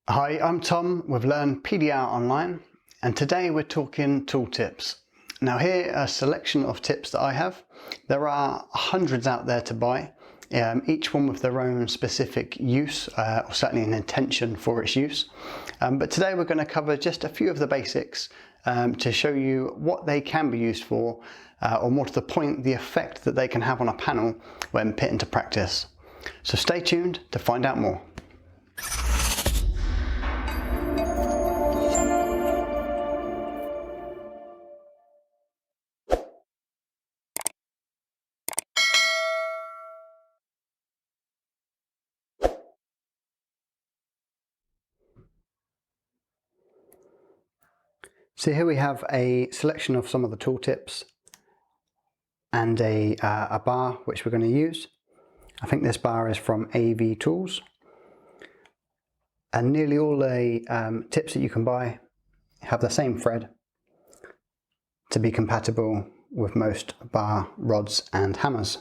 Hi, I'm Tom with Learn PDR Online, and today we're talking tool tips. Now here are a selection of tips that I have. There are hundreds out there to buy, each one with their own specific use, or certainly an intention for its use. But today we're going to cover just a few of the basics to show you what they can be used for, or more to the point, the effect that they can have on a panel when put into practice. So stay tuned to find out more. So here we have a selection of some of the tool tips and a bar which we're going to use. I think this bar is from AV Tools, and nearly all the tips that you can buy have the same thread to be compatible with most bar rods and hammers.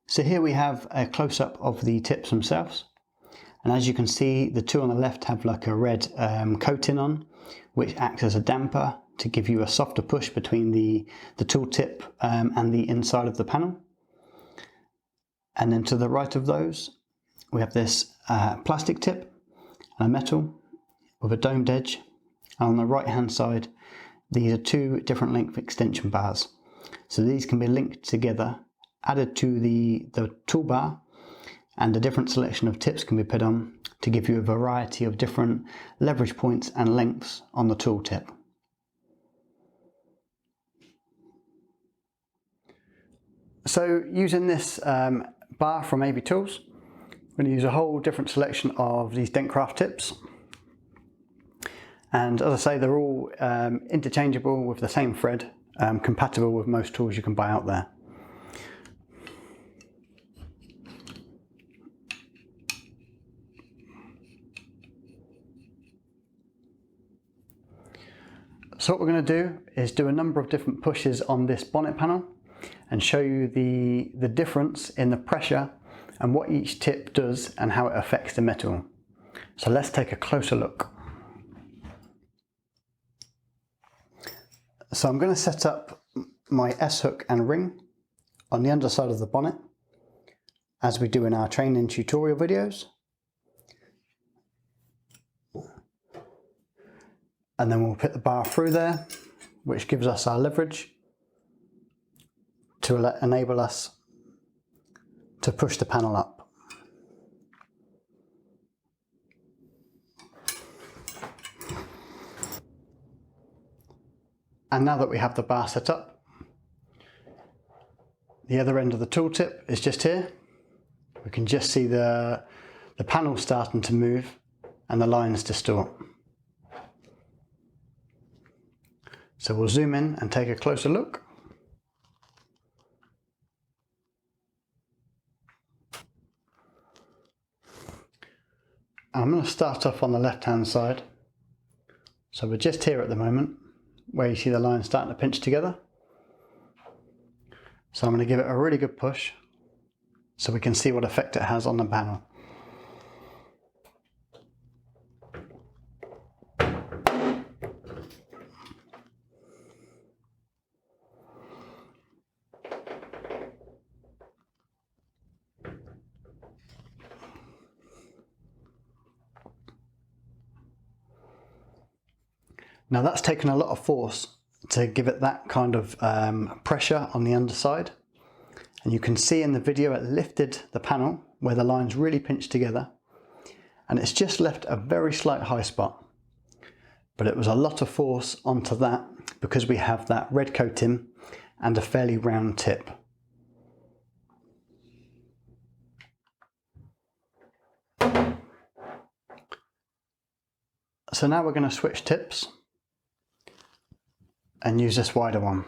So here we have a close-up of the tips themselves. And as you can see, the two on the left have like a red coating on, which acts as a damper to give you a softer push between the tool tip and the inside of the panel. And then to the right of those, we have this plastic tip and a metal with a domed edge. And on the right hand side, these are two different length extension bars. So these can be linked together, added to the toolbar, and a different selection of tips can be put on to give you a variety of different leverage points and lengths on the tool tip. So using this bar from AV Tools, I'm going to use a whole different selection of these Dentcraft tips. And as I say, they're all interchangeable with the same thread, compatible with most tools you can buy out there. So what we're going to do is do a number of different pushes on this bonnet panel and show you the difference in the pressure and what each tip does and how it affects the metal. So let's take a closer look. So I'm going to set up my S-hook and ring on the underside of the bonnet, as we do in our training tutorial videos. And then we'll put the bar through there, which gives us our leverage to enable us to push the panel up. And now that we have the bar set up, the other end of the tool tip is just here. We can just see the panel starting to move and the lines distort. So we'll zoom in and take a closer look. I'm going to start off on the left hand side. So we're just here at the moment where you see the lines starting to pinch together. So I'm going to give it a really good push so we can see what effect it has on the panel. Now that's taken a lot of force to give it that kind of pressure on the underside. And you can see in the video it lifted the panel where the lines really pinched together. And it's just left a very slight high spot. But it was a lot of force onto that because we have that red coating and a fairly round tip. So now we're going to switch tips and use this wider one.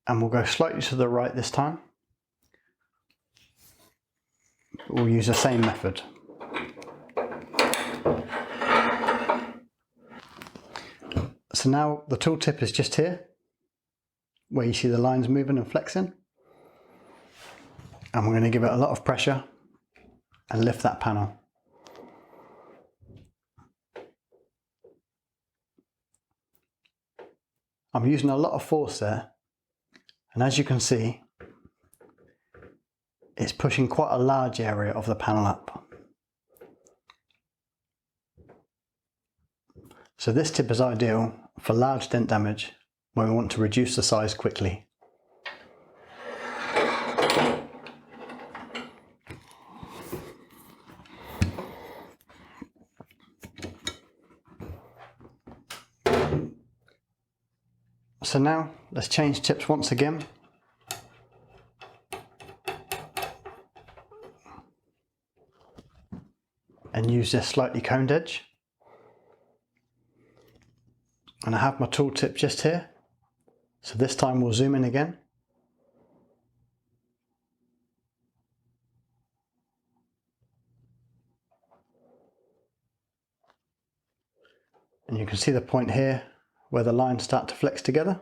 And we'll go slightly to the right this time. We'll use the same method. So now the tool tip is just here, where you see the lines moving and flexing. And we're going to give it a lot of pressure and lift that panel. I'm using a lot of force there, and as you can see, it's pushing quite a large area of the panel up. So this tip is ideal for large dent damage when we want to reduce the size quickly. So now let's change tips once again. And use this slightly coned edge. And I have my tool tip just here. So this time we'll zoom in again. And you can see the point here where the lines start to flex together.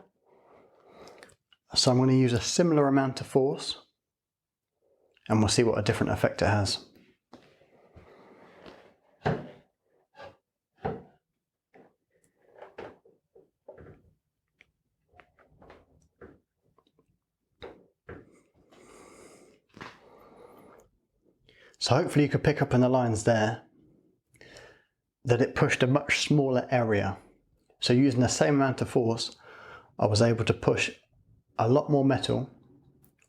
So I'm going to use a similar amount of force and we'll see what a different effect it has. So hopefully you could pick up in the lines there that it pushed a much smaller area. So using the same amount of force, I was able to push a lot more metal,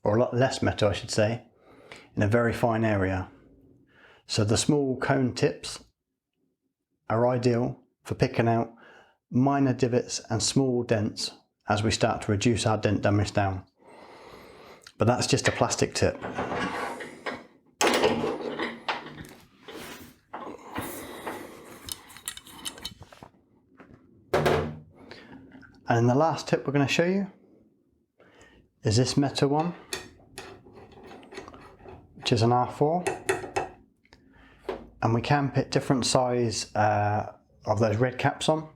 or a lot less metal I should say, in a very fine area. So the small cone tips are ideal for picking out minor divots and small dents as we start to reduce our dent damage down. But that's just a plastic tip. And the last tip we're going to show you is this metal one, which is an R4. And we can put different size of those red caps on.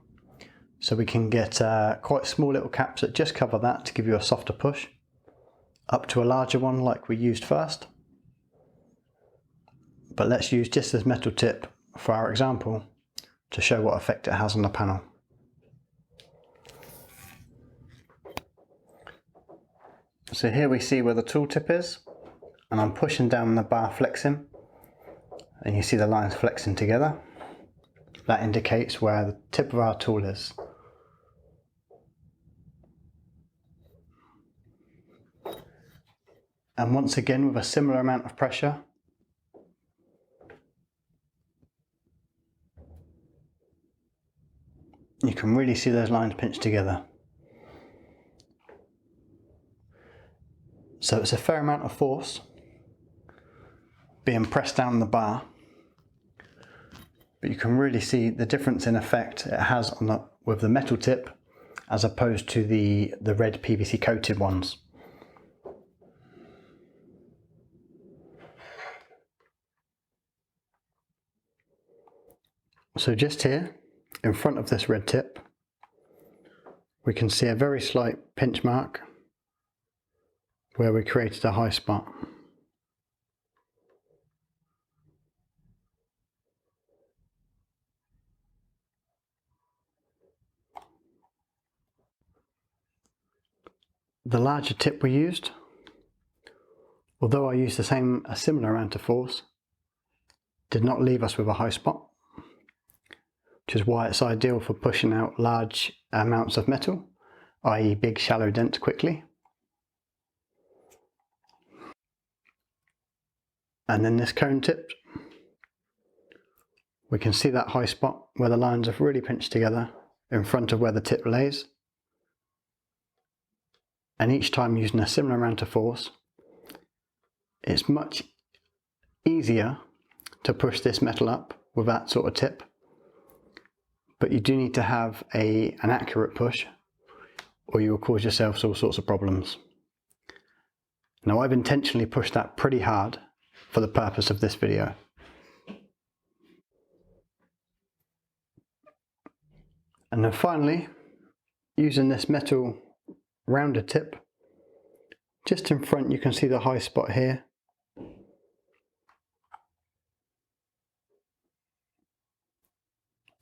So we can get quite small little caps that just cover that to give you a softer push, up to a larger one like we used first. But let's use just this metal tip for our example to show what effect it has on the panel. So here we see where the tool tip is, and I'm pushing down the bar flexing, and you see the lines flexing together. That indicates where the tip of our tool is. And once again with a similar amount of pressure, you can really see those lines pinched together. So it's a fair amount of force being pressed down the bar, but you can really see the difference in effect it has on with the metal tip as opposed to the red PVC coated ones. So just here in front of this red tip we can see a very slight pinch mark where we created a high spot. The larger tip we used, although I used a similar amount of force, did not leave us with a high spot, which is why it's ideal for pushing out large amounts of metal, i.e. big shallow dents quickly. And then this cone tip, we can see that high spot where the lines have really pinched together in front of where the tip lays. And each time using a similar amount of force, it's much easier to push this metal up with that sort of tip. But you do need to have an accurate push or you will cause yourself all sorts of problems. Now I've intentionally pushed that pretty hard for the purpose of this video. And then finally, using this metal rounded tip. Just in front you can see the high spot here.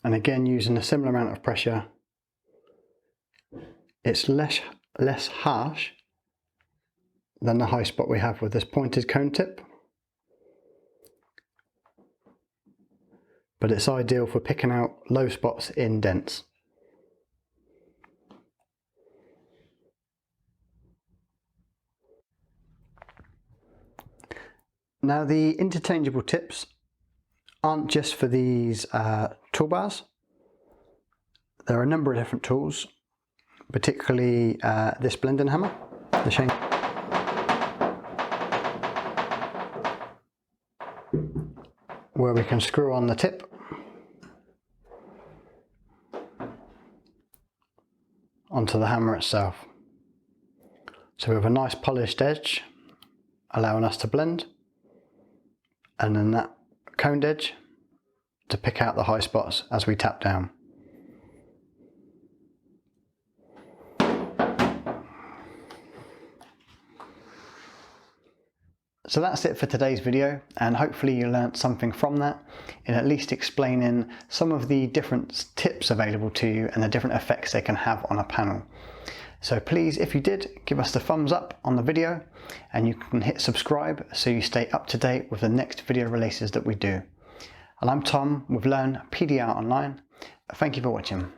And again, using a similar amount of pressure, it's less harsh than the high spot we have with this pointed cone tip. But it's ideal for picking out low spots in dents. Now the interchangeable tips aren't just for these toolbars. There are a number of different tools, particularly this blending hammer, the Shank, where we can screw on the tip onto the hammer itself. So we have a nice polished edge allowing us to blend, and then that coned edge to pick out the high spots as we tap down. So that's it for today's video, and hopefully you learnt something from that, in at least explaining some of the different tips available to you and the different effects they can have on a panel. So please, if you did, give us the thumbs up on the video, and you can hit subscribe so you stay up to date with the next video releases that we do. And I'm Tom with Learn PDR Online. Thank you for watching.